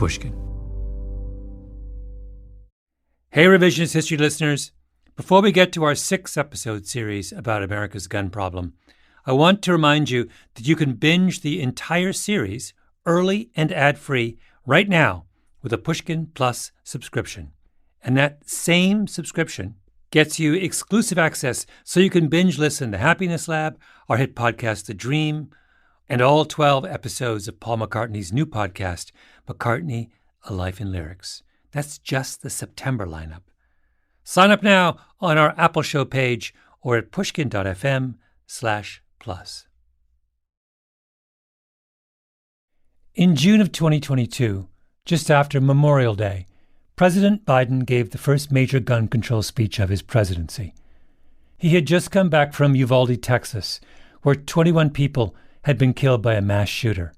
Pushkin. Hey, Revisionist History listeners. Before we get to our 6-episode series about America's gun problem, I want to remind you that you can binge the entire series early and ad-free right now with a Pushkin Plus subscription. And that same subscription gets you exclusive access so you can binge listen to Happiness Lab, our hit podcast, The Dream, and all 12 episodes of Paul McCartney's new podcast, McCartney, A Life in Lyrics. That's just the September lineup. Sign up now on our Apple Show page or at pushkin.fm/plus. In June of 2022, just after Memorial Day, President Biden gave the first major gun control speech of his presidency. He had just come back from Uvalde, Texas, where 21 people had been killed by a mass shooter.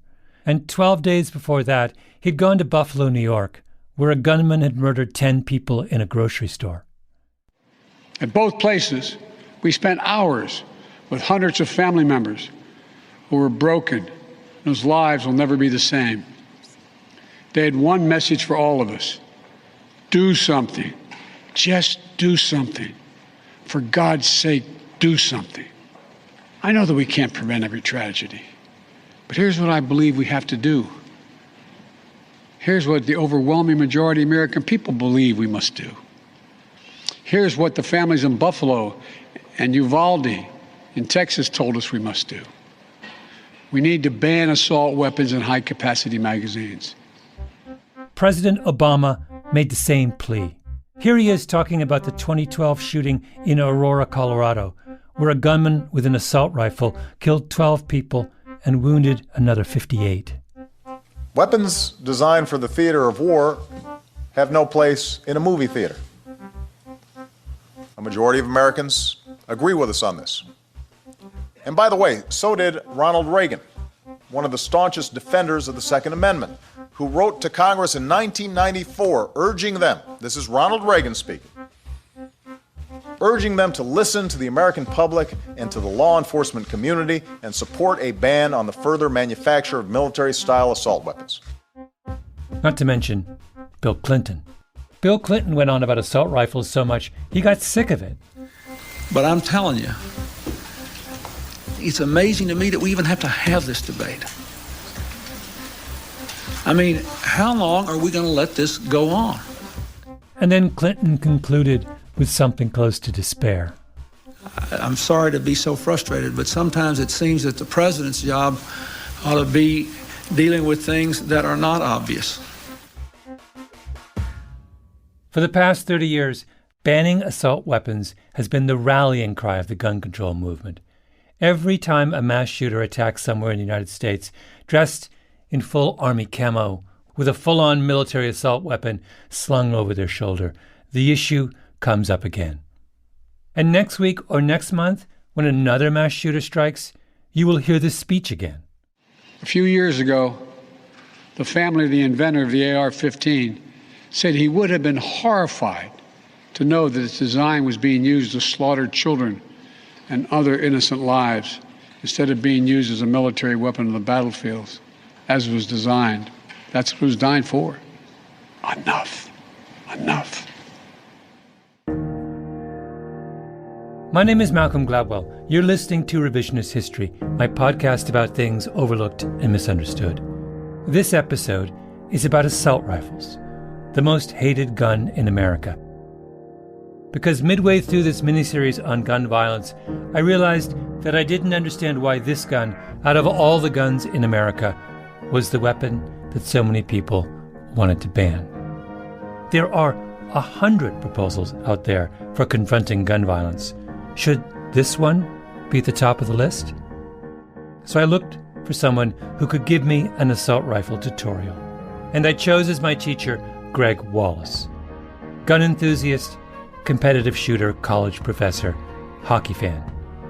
And 12 days before that, he'd gone to Buffalo, New York, where a gunman had murdered 10 people in a grocery store. At both places, we spent hours with hundreds of family members who were broken, whose lives will never be the same. They had one message for all of us: do something. Just do something. For God's sake, do something. I know that we can't prevent every tragedy, but here's what I believe we have to do. Here's what the overwhelming majority of American people believe we must do. Here's what the families in Buffalo and Uvalde in Texas told us we must do. We need to ban assault weapons and high-capacity magazines. President Obama made the same plea. Here he is talking about the 2012 shooting in Aurora, Colorado, where a gunman with an assault rifle killed 12 people and wounded another 58. Weapons designed for the theater of war have no place in a movie theater. A majority of Americans agree with us on this. And by the way, so did Ronald Reagan, one of the staunchest defenders of the Second Amendment, who wrote to Congress in 1994 urging them, this is Ronald Reagan speaking, urging them to listen to the American public and to the law enforcement community and support a ban on the further manufacture of military-style assault weapons. Not to mention Bill Clinton. Bill Clinton went on about assault rifles so much he got sick of it. But I'm telling you, it's amazing to me that we even have to have this debate. I mean, how long are we going to let this go on? And then Clinton concluded with something close to despair. I'm sorry to be so frustrated, but sometimes it seems that the president's job ought to be dealing with things that are not obvious. For the past 30 years, banning assault weapons has been the rallying cry of the gun control movement. Every time a mass shooter attacks somewhere in the United States, dressed in full army camo, with a full-on military assault weapon slung over their shoulder, the issue comes up again. And next week or next month, when another mass shooter strikes, you will hear this speech again. A few years ago, the family of the inventor of the AR-15 said he would have been horrified to know that its design was being used to slaughter children and other innocent lives instead of being used as a military weapon on the battlefields, as it was designed. That's what it was designed for. Enough. Enough. My name is Malcolm Gladwell. You're listening to Revisionist History, my podcast about things overlooked and misunderstood. This episode is about assault rifles, the most hated gun in America. Because midway through this miniseries on gun violence, I realized that I didn't understand why this gun, out of all the guns in America, was the weapon that so many people wanted to ban. There are 100 proposals out there for confronting gun violence. Should this one be at the top of the list? So I looked for someone who could give me an assault rifle tutorial. And I chose as my teacher Greg Wallace. Gun enthusiast, competitive shooter, college professor, hockey fan,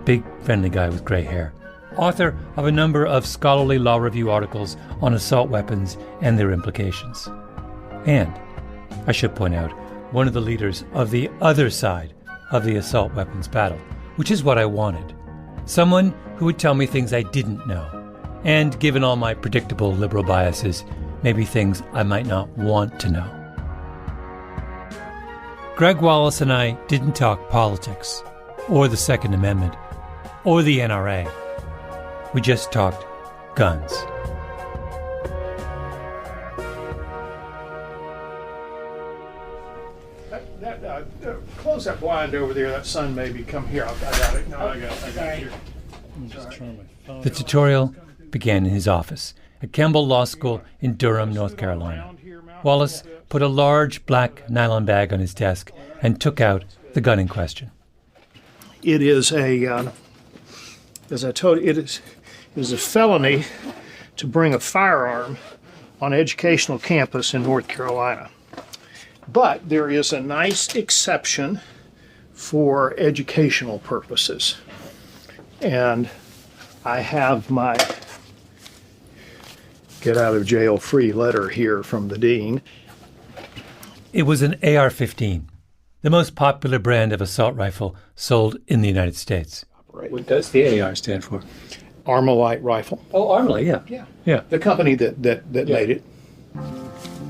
big friendly guy with gray hair. Author of a number of scholarly law review articles on assault weapons and their implications. And, I should point out, one of the leaders of the other side of the assault weapons battle, which is what I wanted. Someone who would tell me things I didn't know, and given all my predictable liberal biases, maybe things I might not want to know. Greg Wallace and I didn't talk politics, or the Second Amendment, or the NRA. We just talked guns. Close that blind over there. That sun maybe come here. I got it. No, I got it here. The tutorial began in his office at Campbell Law School in Durham, North Carolina. Wallace put a large black nylon bag on his desk and took out the gun in question. It is as I told you, it is a felony to bring a firearm on an educational campus in North Carolina. But there is a nice exception for educational purposes. And I have my get out of jail free letter here from the dean. It was an AR-15, the most popular brand of assault rifle sold in the United States. What does the AR stand for? Armalite rifle. Oh, Armalite, yeah. Yeah. The company that made it.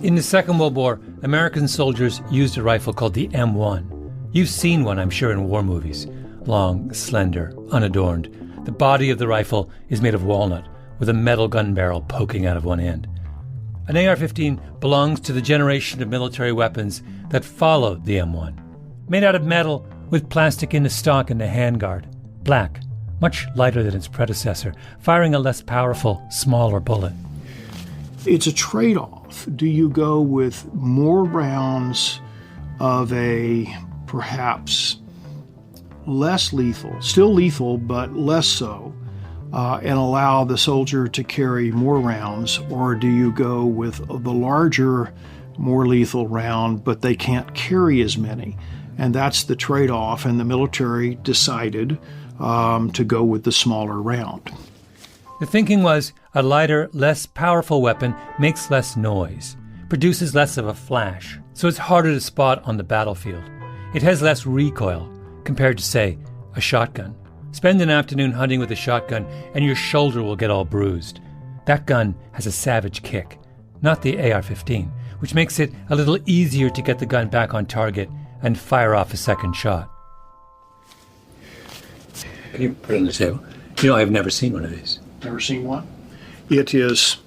In the Second World War, American soldiers used a rifle called the M1. You've seen one, I'm sure, in war movies. Long, slender, unadorned. The body of the rifle is made of walnut, with a metal gun barrel poking out of one end. An AR-15 belongs to the generation of military weapons that followed the M1. Made out of metal, with plastic in the stock and the handguard. Black, much lighter than its predecessor, firing a less powerful, smaller bullet. It's a trade-off. Do you go with more rounds of a perhaps less lethal, still lethal, but less so, and allow the soldier to carry more rounds, or do you go with the larger, more lethal round, but they can't carry as many? And that's the trade-off, and the military decided to go with the smaller round. The thinking was a lighter, less powerful weapon makes less noise, produces less of a flash, so it's harder to spot on the battlefield. It has less recoil compared to, say, a shotgun. Spend an afternoon hunting with a shotgun and your shoulder will get all bruised. That gun has a savage kick, not the AR-15, which makes it a little easier to get the gun back on target and fire off a second shot. Can you put it on the table? You know, I've never seen one of these. Never seen one? It is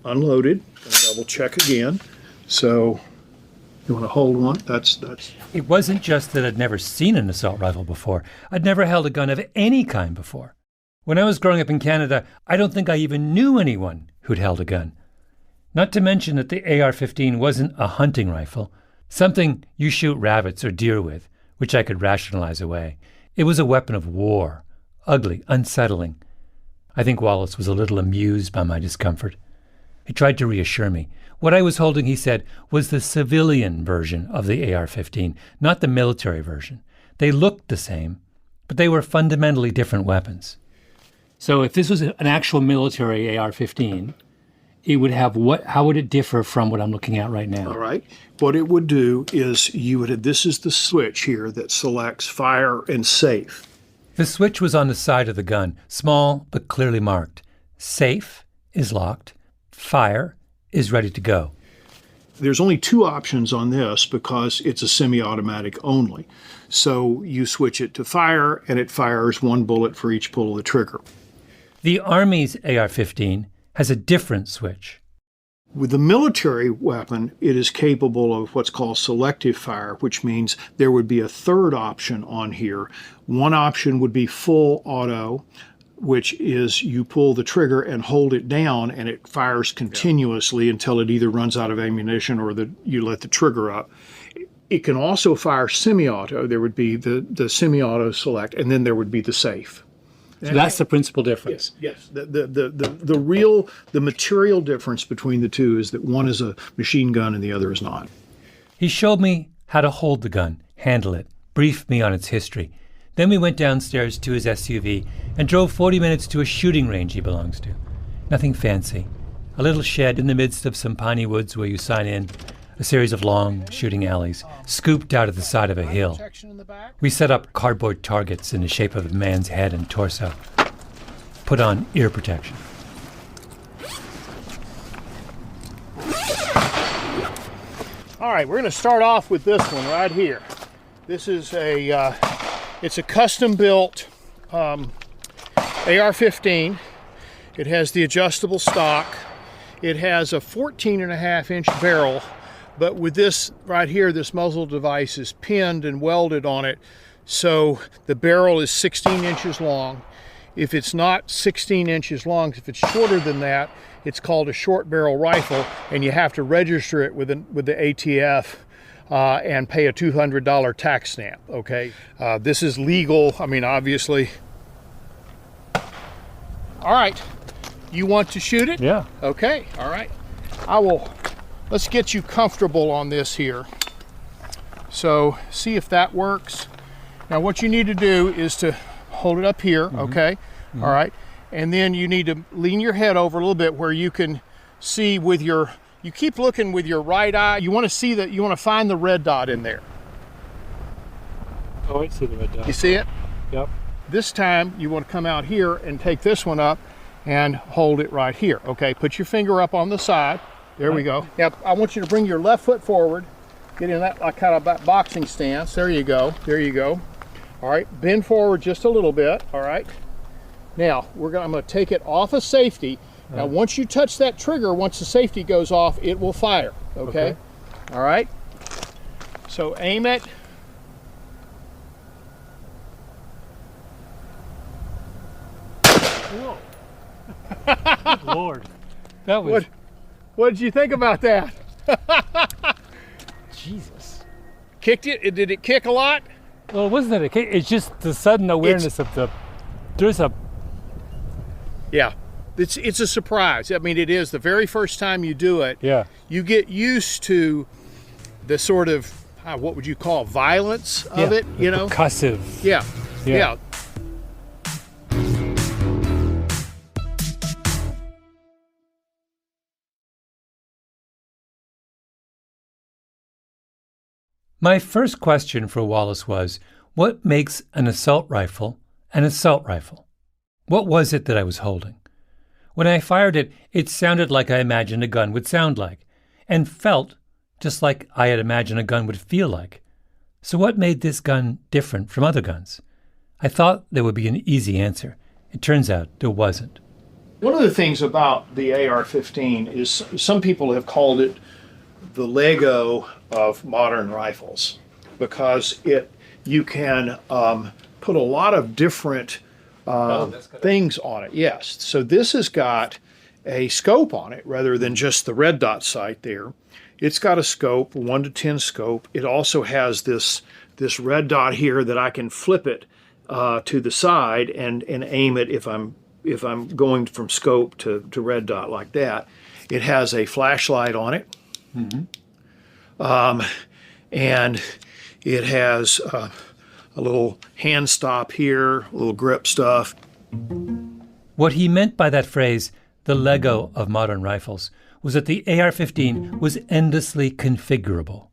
unloaded. Double check again. So you want to hold one? That's. It wasn't just that I'd never seen an assault rifle before. I'd never held a gun of any kind before. When I was growing up in Canada, I don't think I even knew anyone who'd held a gun. Not to mention that the AR-15 wasn't a hunting rifle, something you shoot rabbits or deer with, which I could rationalize away. It was a weapon of war, ugly, unsettling. I think Wallace was a little amused by my discomfort. He tried to reassure me. What I was holding, he said, was the civilian version of the AR-15, not the military version. They looked the same, but they were fundamentally different weapons. So if this was an actual military AR-15, it would have what? How would it differ from what I'm looking at right now? All right. What it would do is this is the switch here that selects fire and safe. The switch was on the side of the gun, small but clearly marked. Safe is locked. Fire is ready to go. There's only two options on this because it's a semi-automatic only. So you switch it to fire, and it fires one bullet for each pull of the trigger. The Army's AR-15 has a different switch. With the military weapon, it is capable of what's called selective fire, which means there would be a third option on here. One option would be full auto, which is you pull the trigger and hold it down and it fires continuously until it either runs out of ammunition or you let the trigger up. It can also fire semi-auto. There would be the semi-auto select, and then there would be the safe. So that's the principal difference. Yes. The material difference between the two is that one is a machine gun and the other is not. He showed me how to hold the gun, handle it, briefed me on its history. Then we went downstairs to his SUV and drove 40 minutes to a shooting range he belongs to. Nothing fancy. A little shed in the midst of some piney woods where you sign in, a series of long shooting alleys, scooped out at the side of a hill. We set up cardboard targets in the shape of a man's head and torso. Put on ear protection. All right, we're going to start off with this one right here. This is it's a custom-built AR-15. It has the adjustable stock. It has a 14.5-inch barrel, but with this right here, this muzzle device is pinned and welded on it, so the barrel is 16 inches long. If it's not 16 inches long, if it's shorter than that, it's called a short barrel rifle, and you have to register it with the ATF and pay a $200 tax stamp, okay? This is legal, I mean, obviously. All right, you want to shoot it? Yeah. Okay, all right. Let's get you comfortable on this here. So, see if that works. Now, what you need to do is to hold it up here, okay? All right, and then you need to lean your head over a little bit where you can see with you keep looking with your right eye. You want to see that, you want to find the red dot in there. Oh, I see the red dot. You see it? Yep. This time you want to come out here and take this one up and hold it right here. Okay, put your finger up on the side. There we go. Now I want you to bring your left foot forward. Get in that kind of boxing stance. There you go. There you go. All right, bend forward just a little bit. All right. Now I'm going to take it off of safety. Now once you touch that trigger, once the safety goes off, it will fire. Okay. All right. So aim it. Whoa. Good Lord. That was... What did you think about that? Jesus. Kicked it? Did it kick a lot? Well, it wasn't that a kick. It's just the sudden awareness of the... There's a... Yeah. It's a surprise. I mean, it is. The very first time you do it, Yeah. you get used to the sort of, what would you call, violence of it, you know? Percussive. Yeah. Yeah. My first question for Wallace was, what makes an assault rifle an assault rifle? What was it that I was holding? When I fired it, it sounded like I imagined a gun would sound like, and felt just like I had imagined a gun would feel like. So what made this gun different from other guns? I thought there would be an easy answer. It turns out there wasn't. One of the things about the AR-15 is some people have called it the Lego of modern rifles, because you can put a lot of different things on it. Yes. So this has got a scope on it rather than just the red dot sight there. It's got a scope, 1 to 10 scope. It also has this red dot here that I can flip it to the side and aim it if I'm going from scope to red dot like that. It has a flashlight on it. And it has a little hand stop here, a little grip stuff. What he meant by that phrase, the Lego of modern rifles, was that the AR-15 was endlessly configurable.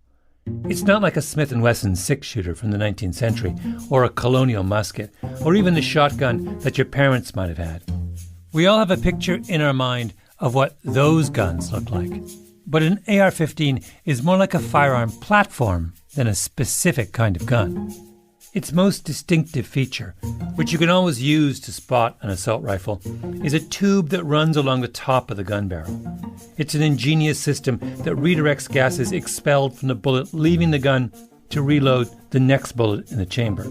It's not like a Smith & Wesson 6-shooter from the 19th century, or a colonial musket, or even the shotgun that your parents might have had. We all have a picture in our mind of what those guns look like. But an AR-15 is more like a firearm platform than a specific kind of gun. Its most distinctive feature, which you can always use to spot an assault rifle, is a tube that runs along the top of the gun barrel. It's an ingenious system that redirects gases expelled from the bullet leaving the gun to reload the next bullet in the chamber.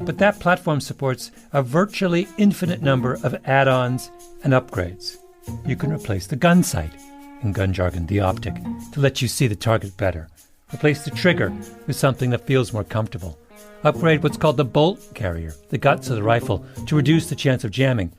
But that platform supports a virtually infinite number of add-ons and upgrades. You can replace the gun sight, in gun jargon the optic, to let you see the target better. Replace the trigger with something that feels more comfortable. Upgrade what's called the bolt carrier, the guts of the rifle, to reduce the chance of jamming.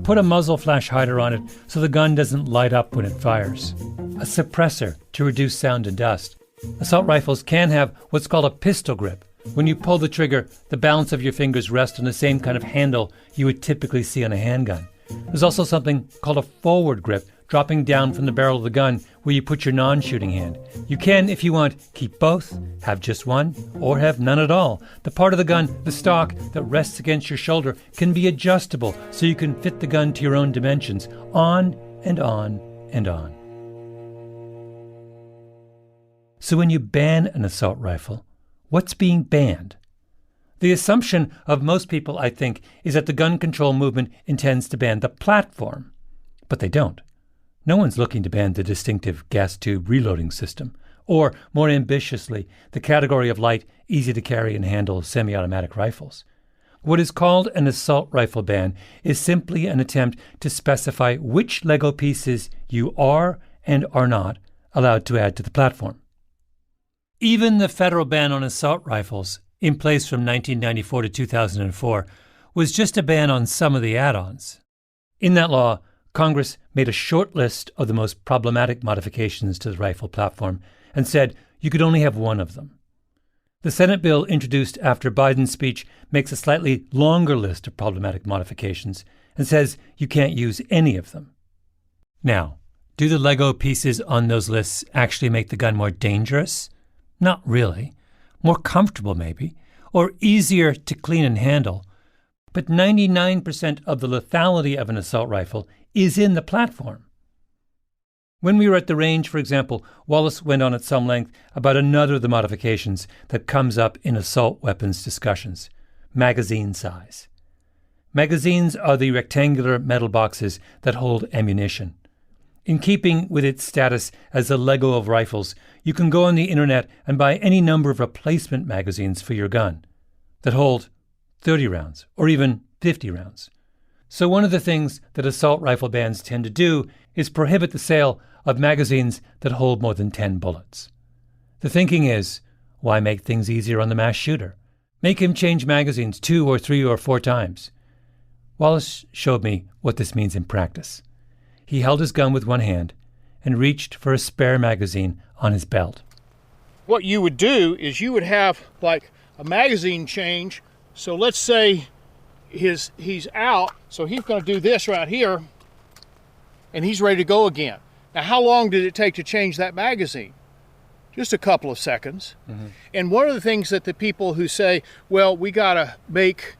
Put a muzzle flash hider on it so the gun doesn't light up when it fires. A suppressor to reduce sound and dust. Assault rifles can have what's called a pistol grip. When you pull the trigger, the balance of your fingers rest on the same kind of handle you would typically see on a handgun. There's also something called a forward grip, dropping down from the barrel of the gun where you put your non-shooting hand. You can, if you want, keep both, have just one, or have none at all. The part of the gun, the stock, that rests against your shoulder can be adjustable so you can fit the gun to your own dimensions, on and on and on. So when you ban an assault rifle, what's being banned? The assumption of most people, I think, is that the gun control movement intends to ban the platform. But they don't. No one's looking to ban the distinctive gas tube reloading system, or, more ambitiously, the category of light, easy-to-carry and handle semi-automatic rifles. What is called an assault rifle ban is simply an attempt to specify which Lego pieces you are and are not allowed to add to the platform. Even the federal ban on assault rifles, in place from 1994 to 2004, was just a ban on some of the add-ons. In that law, Congress made a short list of the most problematic modifications to the rifle platform and said you could only have one of them. The Senate bill introduced after Biden's speech makes a slightly longer list of problematic modifications and says you can't use any of them. Now, do the Lego pieces on those lists actually make the gun more dangerous? Not really. More comfortable, maybe, or easier to clean and handle. But 99% of the lethality of an assault rifle is in the platform. When we were at the range, for example, Wallace went on at some length about another of the modifications that comes up in assault weapons discussions: magazine size. Magazines are the rectangular metal boxes that hold ammunition. In keeping with its status as the Lego of rifles, you can go on the internet and buy any number of replacement magazines for your gun that hold 30 rounds or even 50 rounds. So one of the things that assault rifle bans tend to do is prohibit the sale of magazines that hold more than 10 bullets. The thinking is, why make things easier on the mass shooter? Make him change magazines 2 or 3 or 4 times. Wallace showed me what this means in practice. He held his gun with one hand and reached for a spare magazine on his belt. What you would do is you would have like a magazine change. So let's say he's out, so he's going to do this right here, and he's ready to go again. Now, how long did it take to change that magazine? Just a couple of seconds. Mm-hmm. And one of the things that the people who say, well, we got to make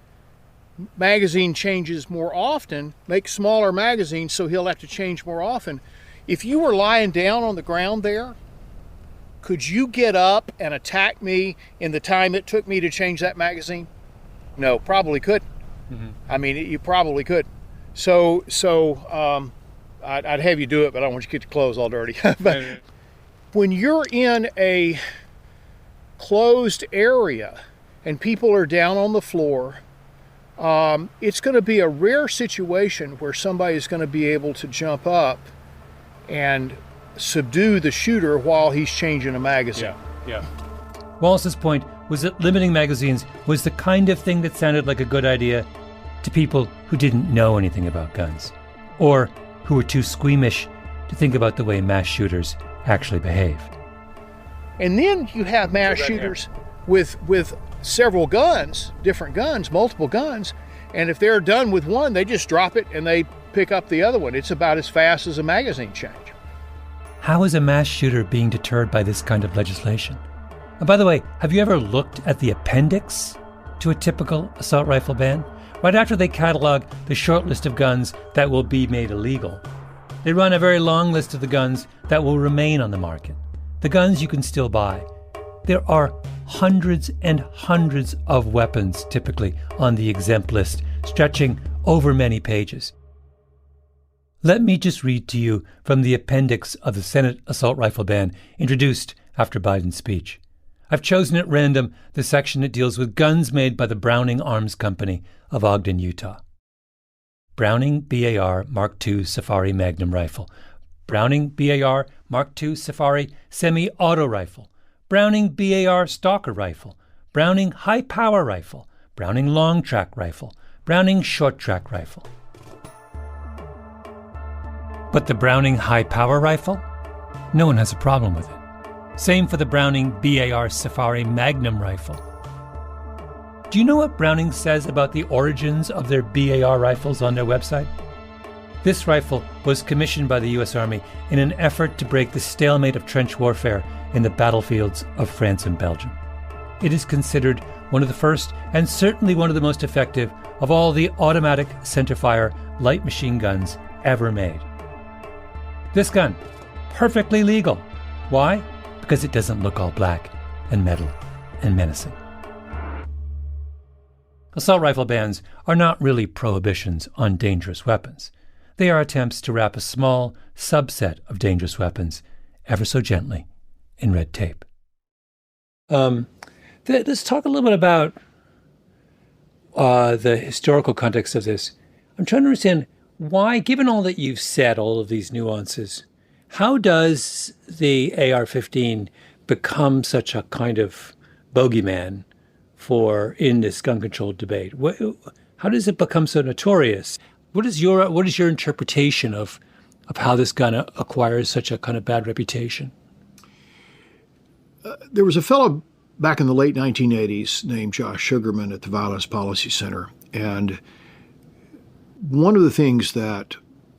magazine changes more often, make smaller magazines so he'll have to change more often. If you were lying down on the ground there, could you get up and attack me in the time it took me to change that magazine? No, probably couldn't. Mm-hmm. I mean, you probably could. So I'd have you do it, but I don't want you to get your clothes all dirty. But when you're in a closed area and people are down on the floor, it's going to be a rare situation where somebody is going to be able to jump up and subdue the shooter while he's changing a magazine. Yeah. Wallace's point was that limiting magazines was the kind of thing that sounded like a good idea to people who didn't know anything about guns, or who were too squeamish to think about the way mass shooters actually behave. And then you have mass shooters with several guns, different guns, multiple guns, and if they're done with one, they just drop it and they pick up the other one. It's about as fast as a magazine change. How is a mass shooter being deterred by this kind of legislation? And by the way, have you ever looked at the appendix to a typical assault rifle ban? Right after they catalog the short list of guns that will be made illegal, they run a very long list of the guns that will remain on the market, the guns you can still buy. There are hundreds and hundreds of weapons typically on the exempt list, stretching over many pages. Let me just read to you from the appendix of the Senate assault rifle ban introduced after Biden's speech. I've chosen at random the section that deals with guns made by the Browning Arms Company of Ogden, Utah. Browning BAR Mark II Safari Magnum Rifle, Browning BAR Mark II Safari Semi-Auto Rifle, Browning BAR Stalker Rifle, Browning High Power Rifle, Browning Long Track Rifle, Browning Short Track Rifle. But the Browning High Power Rifle? No one has a problem with it. Same for the Browning BAR Safari Magnum Rifle. Do you know what Browning says about the origins of their BAR rifles on their website? This rifle was commissioned by the U.S. Army in an effort to break the stalemate of trench warfare in the battlefields of France and Belgium. It is considered one of the first and certainly one of the most effective of all the automatic centerfire light machine guns ever made. This gun, perfectly legal. Why? because it doesn't look all black and metal and menacing. Assault rifle bans are not really prohibitions on dangerous weapons. They are attempts to wrap a small subset of dangerous weapons ever so gently in red tape. Let's talk a little bit about the historical context of this. I'm trying to understand why, given all that you've said, all of these nuances, how does the AR-15 become such a kind of bogeyman in this gun control debate? How does it become so notorious? What is your interpretation of how this gun acquires such a kind of bad reputation? There was a fellow back in the late 1980s named Josh Sugarman at the Violence Policy Center, and one of the things that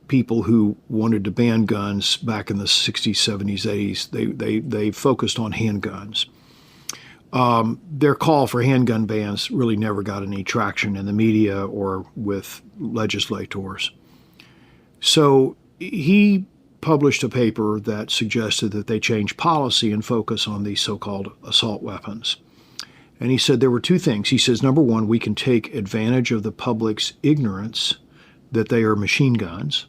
people who wanted to ban guns back in the 60s, 70s, 80s, they focused on handguns. Their call for handgun bans really never got any traction in the media or with legislators. So he published a paper that suggested that they change policy and focus on these so-called assault weapons. And he said there were two things. He says, number one, we can take advantage of the public's ignorance that they are machine guns.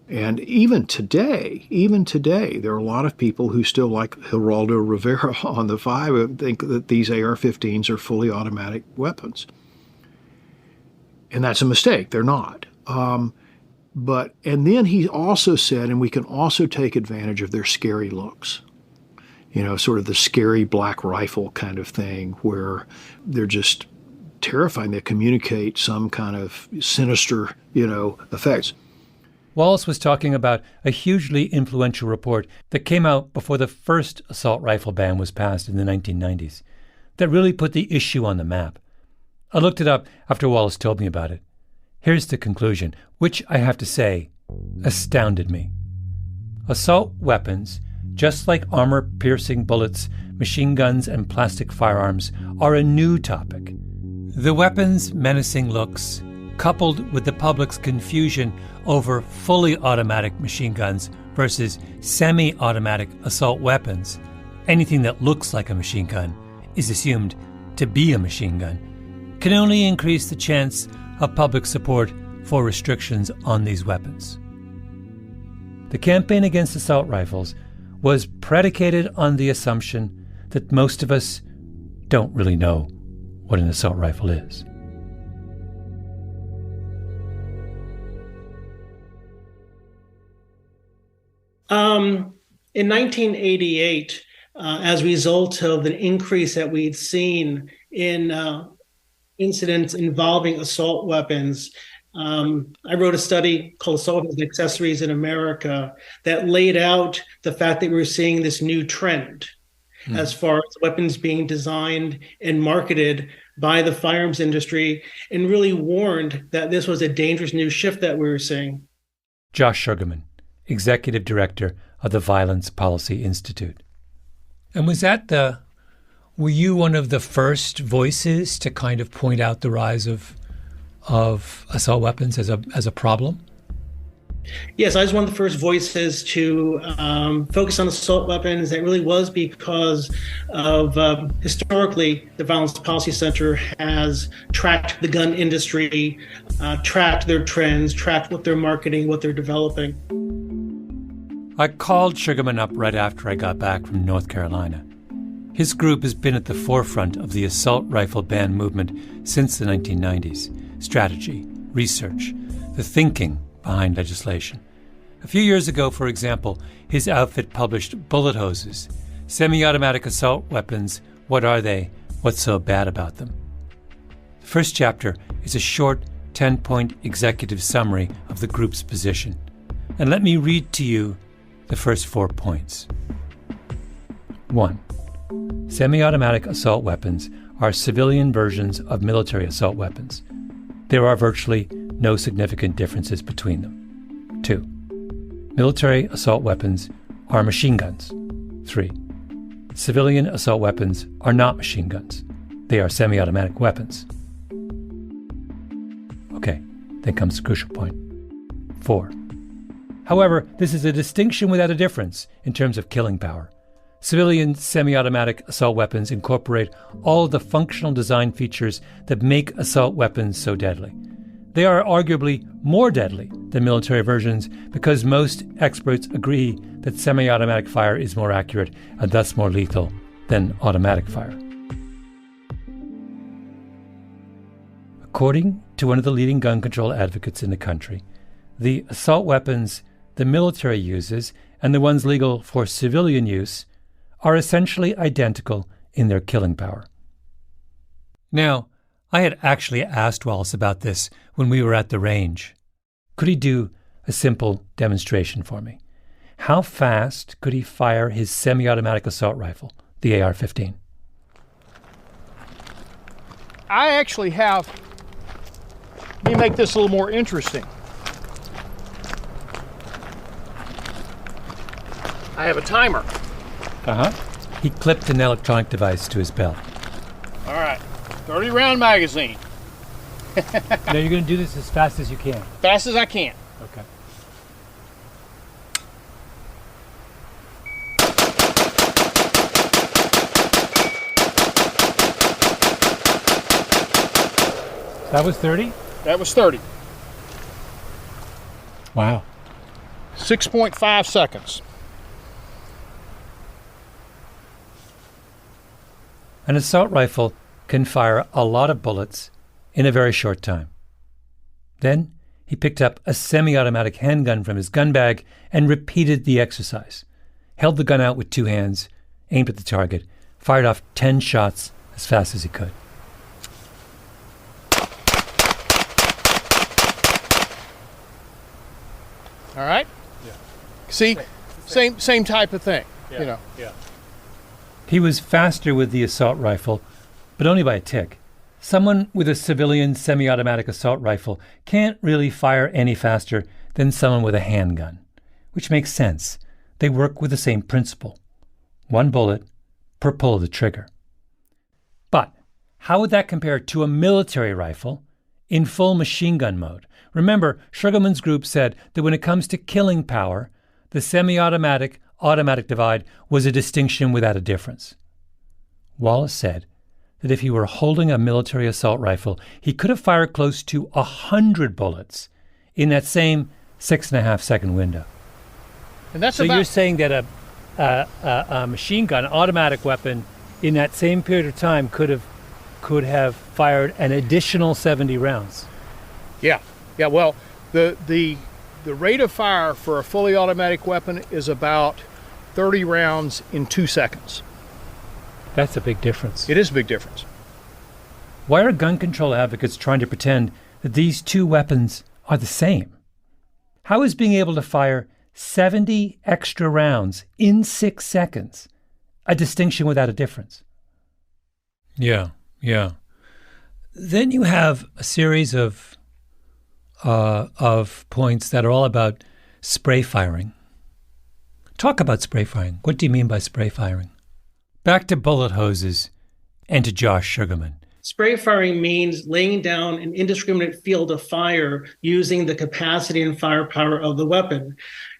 And even today, there are a lot of people who still, like Geraldo Rivera on the 5, think that these AR-15s are fully automatic weapons. And that's a mistake. They're not. And then he also said, and we can also take advantage of their scary looks. Sort of the scary black rifle kind of thing where they're just terrifying. They communicate some kind of sinister, effects. Wallace was talking about a hugely influential report that came out before the first assault rifle ban was passed in the 1990s that really put the issue on the map. I looked it up after Wallace told me about it. Here's the conclusion, which I have to say astounded me. Assault weapons, just like armor-piercing bullets, machine guns, and plastic firearms, are a new topic. The weapon's menacing looks, coupled with the public's confusion over fully automatic machine guns versus semi-automatic assault weapons, anything that looks like a machine gun is assumed to be a machine gun, can only increase the chance of public support for restrictions on these weapons. The campaign against assault rifles was predicated on the assumption that most of us don't really know what an assault rifle is. In 1988, as a result of an increase that we'd seen in incidents involving assault weapons, I wrote a study called Assault Weapons and Accessories in America that laid out the fact that we were seeing this new trend as far as weapons being designed and marketed by the firearms industry, and really warned that this was a dangerous new shift that we were seeing. Josh Sugarman, Executive Director of the Violence Policy Institute. And were you one of the first voices to kind of point out the rise of assault weapons as a problem? Yes, I was one of the first voices to focus on assault weapons. It really was because of historically, the Violence Policy Center has tracked the gun industry, tracked their trends, tracked what they're marketing, what they're developing. I called Sugarman up right after I got back from North Carolina. His group has been at the forefront of the assault rifle ban movement since the 1990s. Strategy, research, the thinking behind legislation. A few years ago, for example, his outfit published Bullet Hoses, Semi-Automatic Assault Weapons, What Are They? What's So Bad About Them? The first chapter is a short 10-point executive summary of the group's position. And let me read to you the first 4 points. 1. Semi-automatic assault weapons are civilian versions of military assault weapons. There are virtually no significant differences between them. 2. Military assault weapons are machine guns. 3. Civilian assault weapons are not machine guns. They are semi-automatic weapons. Okay, then comes the crucial point. 4. However, this is a distinction without a difference in terms of killing power. Civilian semi-automatic assault weapons incorporate all the functional design features that make assault weapons so deadly. They are arguably more deadly than military versions because most experts agree that semi-automatic fire is more accurate and thus more lethal than automatic fire. According to one of the leading gun control advocates in the country, the assault weapons the military uses and the ones legal for civilian use are essentially identical in their killing power. Now, I had actually asked Wallace about this when we were at the range. Could he do a simple demonstration for me? How fast could he fire his semi-automatic assault rifle, the AR-15? I actually have, let me make this a little more interesting. I have a timer. He clipped an electronic device to his belt. All right, 30 round magazine. Now you're going to do this as fast as you can. Fast as I can. Okay. That was 30? That was 30. Wow. 6.5 seconds. An assault rifle can fire a lot of bullets in a very short time. Then he picked up a semi-automatic handgun from his gun bag and repeated the exercise. Held the gun out with two hands, aimed at the target, fired off 10 shots as fast as he could. All right? Yeah. See, same type of thing. Yeah. You know. Yeah. He was faster with the assault rifle, but only by a tick. Someone with a civilian semi-automatic assault rifle can't really fire any faster than someone with a handgun, which makes sense. They work with the same principle. One bullet per pull of the trigger. But how would that compare to a military rifle in full machine gun mode? Remember, Sugarman's group said that when it comes to killing power, the semi-automatic automatic divide was a distinction without a difference. Wallace said that if he were holding a military assault rifle, he could have fired close to 100 bullets in that same 6.5 second window. And that's so you're saying that a machine gun, automatic weapon, in that same period of time could have fired an additional 70 rounds. Yeah. Yeah, well, the rate of fire for a fully automatic weapon is about 30 rounds in 2 seconds. That's a big difference. It is a big difference. Why are gun control advocates trying to pretend that these two weapons are the same? How is being able to fire 70 extra rounds in 6 seconds a distinction without a difference? Yeah. Then you have a series of points that are all about spray firing. Talk about spray firing. What do you mean by spray firing? Back to bullet hoses and to Josh Sugarman. Spray firing means laying down an indiscriminate field of fire using the capacity and firepower of the weapon.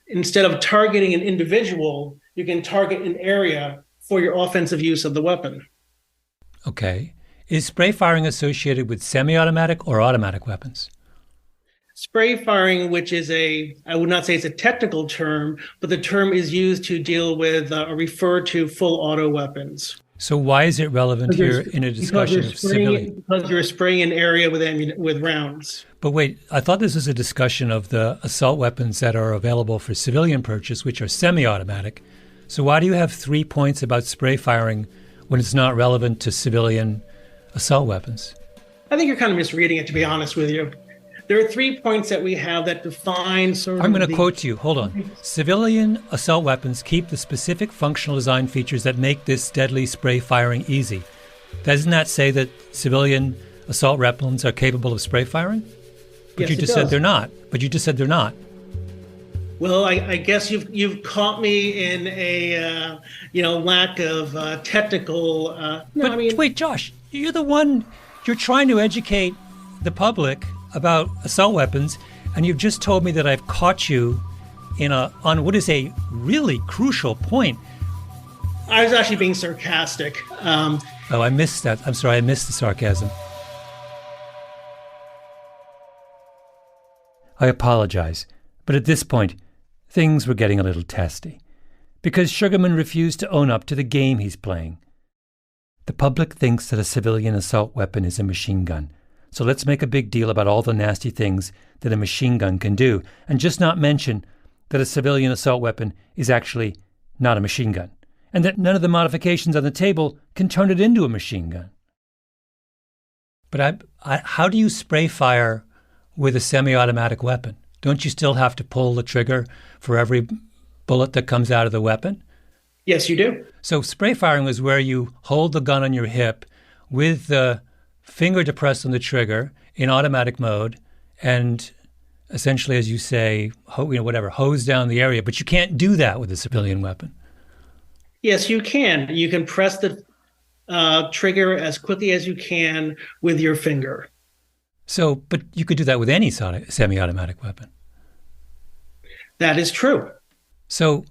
Instead of targeting an individual, you can target an area for your offensive use of the weapon. Okay. Is spray firing associated with semi-automatic or automatic weapons? Spray firing, which is I would not say it's a technical term, but the term is used to deal with or refer to full auto weapons. So why is it relevant here in a discussion of civilian? Because you're spraying an area with rounds. But wait, I thought this was a discussion of the assault weapons that are available for civilian purchase, which are semi-automatic. So why do you have 3 points about spray firing when it's not relevant to civilian assault weapons? I think you're kind of misreading it, to be honest with you. There are 3 points that we have that define sort of I'm going to quote you. Hold on. Civilian assault weapons keep the specific functional design features that make this deadly spray firing easy. Doesn't that say that civilian assault weapons are capable of spray firing? But yes, you just said they're not. But you just said they're not. Well, I guess you've caught me in a lack of technical. Wait, Josh, you're the one. You're trying to educate the public about assault weapons, and you've just told me that I've caught you on what is a really crucial point. I was actually being sarcastic. Oh, I missed that. I'm sorry, I missed the sarcasm. I apologize, but at this point, things were getting a little testy, because Sugarman refused to own up to the game he's playing. The public thinks that a civilian assault weapon is a machine gun, so let's make a big deal about all the nasty things that a machine gun can do, and just not mention that a civilian assault weapon is actually not a machine gun, and that none of the modifications on the table can turn it into a machine gun. But how do you spray fire with a semi-automatic weapon? Don't you still have to pull the trigger for every bullet that comes out of the weapon? Yes, you do. So spray firing is where you hold the gun on your hip with the finger depressed on the trigger in automatic mode and essentially, as you say, hose down the area. But you can't do that with a civilian weapon. Yes, you can. You can press the trigger as quickly as you can with your finger. So, but you could do that with any semi-automatic weapon. That is true. So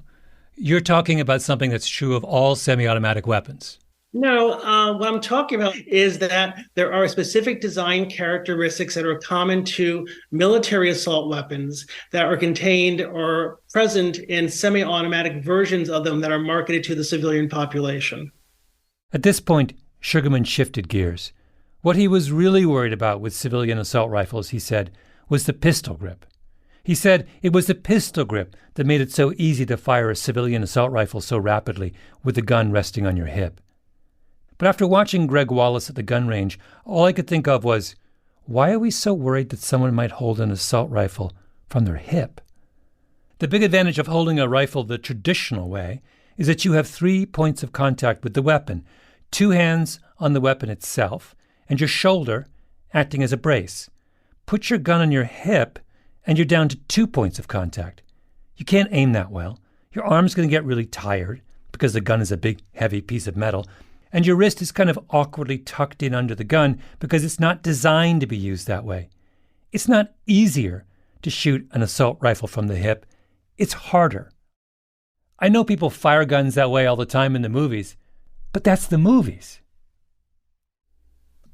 you're talking about something that's true of all semi-automatic weapons. No, what I'm talking about is that there are specific design characteristics that are common to military assault weapons that are contained or present in semi-automatic versions of them that are marketed to the civilian population. At this point, Sugarman shifted gears. What he was really worried about with civilian assault rifles, he said, was the pistol grip. He said it was the pistol grip that made it so easy to fire a civilian assault rifle so rapidly with the gun resting on your hip. But after watching Greg Wallace at the gun range, all I could think of was, why are we so worried that someone might hold an assault rifle from their hip? The big advantage of holding a rifle the traditional way is that you have 3 points of contact with the weapon, 2 hands on the weapon itself, and your shoulder acting as a brace. Put your gun on your hip, and you're down to 2 points of contact. You can't aim that well. Your arm's going to get really tired because the gun is a big, heavy piece of metal, and your wrist is kind of awkwardly tucked in under the gun because it's not designed to be used that way. It's not easier to shoot an assault rifle from the hip. It's harder. I know people fire guns that way all the time in the movies, but that's the movies.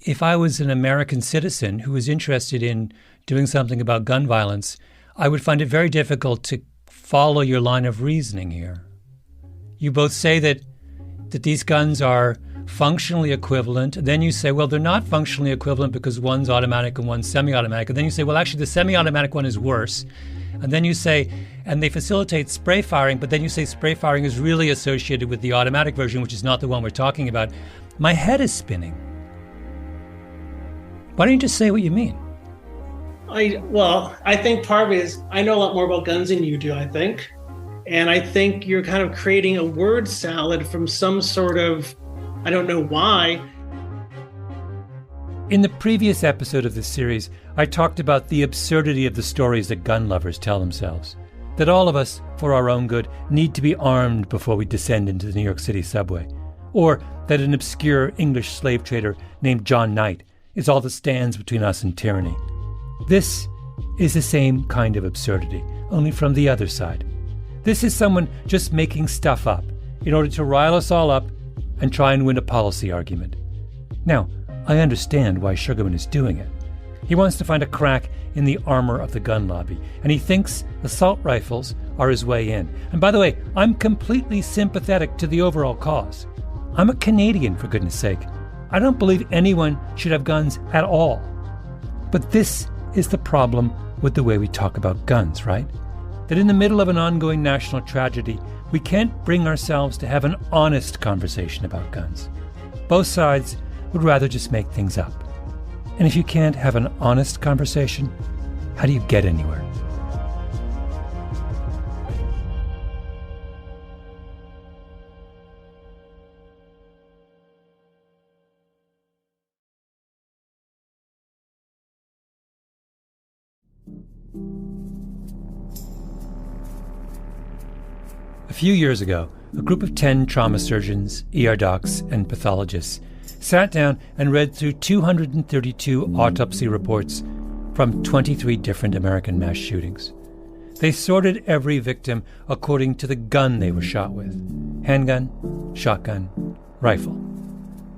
If I was an American citizen who was interested in doing something about gun violence, I would find it very difficult to follow your line of reasoning here. You both say that these guns are functionally equivalent. Then you say, well, they're not functionally equivalent because one's automatic and one's semi-automatic. And then you say, well, actually, the semi-automatic one is worse. And then you say, and they facilitate spray firing, but then you say spray firing is really associated with the automatic version, which is not the one we're talking about. My head is spinning. Why don't you just say what you mean? I think part of it is I know a lot more about guns than you do, I think. And I think you're kind of creating a word salad from some sort of, I don't know why. In the previous episode of this series, I talked about the absurdity of the stories that gun lovers tell themselves. That all of us, for our own good, need to be armed before we descend into the New York City subway. Or that an obscure English slave trader named John Knight is all that stands between us and tyranny. This is the same kind of absurdity, only from the other side. This is someone just making stuff up in order to rile us all up and try and win a policy argument. Now, I understand why Sugarman is doing it. He wants to find a crack in the armor of the gun lobby, and he thinks assault rifles are his way in. And by the way, I'm completely sympathetic to the overall cause. I'm a Canadian, for goodness sake. I don't believe anyone should have guns at all. But this is the problem with the way we talk about guns, right? That in the middle of an ongoing national tragedy, we can't bring ourselves to have an honest conversation about guns. Both sides would rather just make things up. And if you can't have an honest conversation, how do you get anywhere? A few years ago, a group of 10 trauma surgeons, ER docs, and pathologists sat down and read through 232 autopsy reports from 23 different American mass shootings. They sorted every victim according to the gun they were shot with: handgun, shotgun, rifle.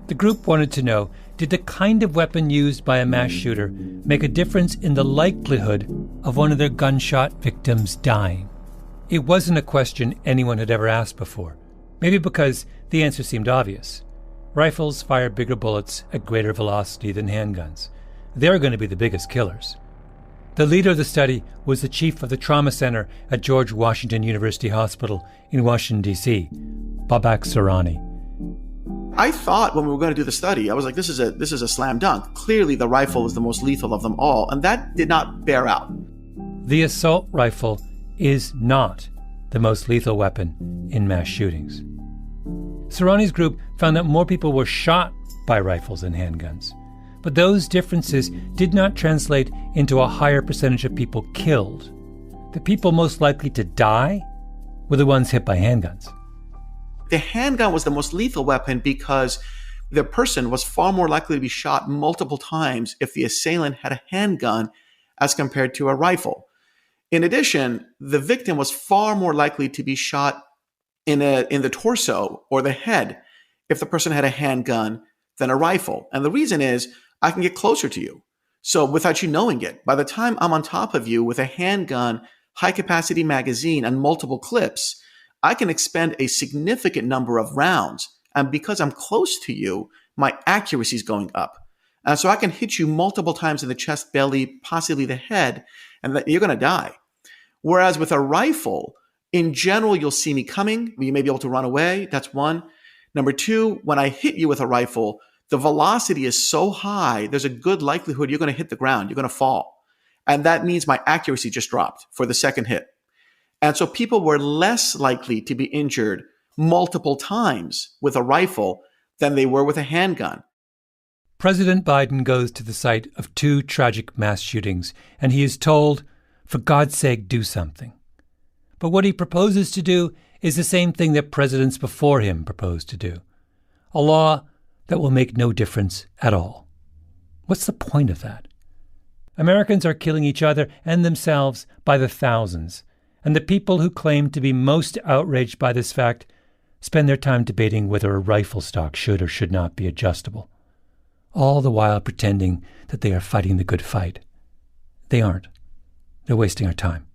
The group wanted to know, did the kind of weapon used by a mass shooter make a difference in the likelihood of one of their gunshot victims dying? It wasn't a question anyone had ever asked before, maybe because the answer seemed obvious. Rifles fire bigger bullets at greater velocity than handguns. They're going to be the biggest killers. The leader of the study was the chief of the trauma center at George Washington University Hospital in Washington, D.C., Babak Soorani. I thought when we were going to do the study, I was like, this is a slam dunk. Clearly, the rifle is the most lethal of them all, and that did not bear out. The assault rifle is not the most lethal weapon in mass shootings. Soorani's group found that more people were shot by rifles than handguns, but those differences did not translate into a higher percentage of people killed. The people most likely to die were the ones hit by handguns. The handgun was the most lethal weapon because the person was far more likely to be shot multiple times if the assailant had a handgun as compared to a rifle. In addition, the victim was far more likely to be shot in the torso or the head if the person had a handgun than a rifle. And the reason is, I can get closer to you. So without you knowing it, by the time I'm on top of you with a handgun, high-capacity magazine, and multiple clips, I can expend a significant number of rounds. And because I'm close to you, my accuracy is going up. And so I can hit you multiple times in the chest, belly, possibly the head, and you're going to die. Whereas with a rifle, in general, you'll see me coming. You may be able to run away. That's one. Number two, when I hit you with a rifle, the velocity is so high, there's a good likelihood you're going to hit the ground. You're going to fall. And that means my accuracy just dropped for the second hit. And so people were less likely to be injured multiple times with a rifle than they were with a handgun. President Biden goes to the site of 2 tragic mass shootings, and he is told, for God's sake, do something. But what he proposes to do is the same thing that presidents before him proposed to do: a law that will make no difference at all. What's the point of that? Americans are killing each other and themselves by the thousands, and the people who claim to be most outraged by this fact spend their time debating whether a rifle stock should or should not be adjustable, all the while pretending that they are fighting the good fight. They aren't. They're wasting our time.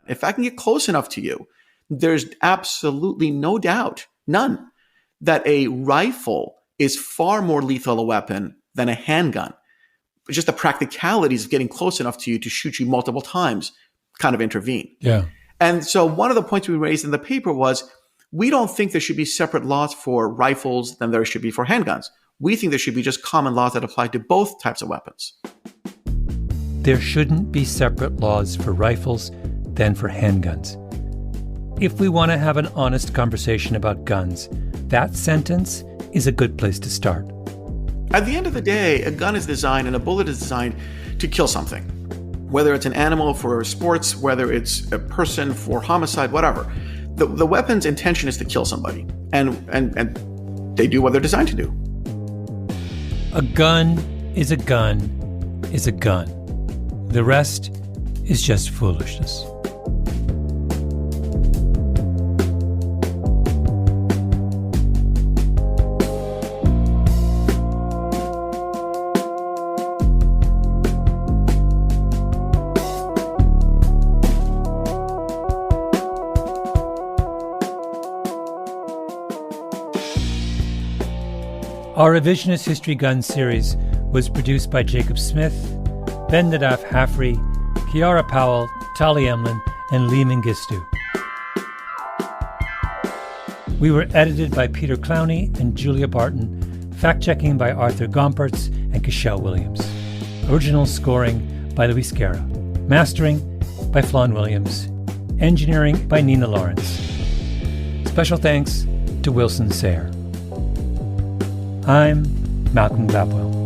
If I can get close enough to you, there's absolutely no doubt, none, that a rifle is far more lethal a weapon than a handgun. Just the practicalities of getting close enough to you to shoot you multiple times kind of intervene. Yeah. And so one of the points we raised in the paper was, we don't think there should be separate laws for rifles than there should be for handguns. We think there should be just common laws that apply to both types of weapons. There shouldn't be separate laws for rifles than for handguns. If we want to have an honest conversation about guns, that sentence is a good place to start. At the end of the day, a gun is designed and a bullet is designed to kill something. Whether it's an animal for sports, whether it's a person for homicide, whatever. The weapon's intention is to kill somebody. And they do what they're designed to do. A gun is a gun is a gun. The rest is just foolishness. Our Revisionist History Gun series was produced by Jacob Smith, Ben Nadaf Hafri, Kiara Powell, Tali Emlin, and Lee Mengistu. We were edited by Peter Clowney and Julia Barton, fact-checking by Arthur Gompertz and Cashel Williams. Original scoring by Luis Guerra. Mastering by Flawn Williams. Engineering by Nina Lawrence. Special thanks to Wilson Sayre. I'm Malcolm Gladwell.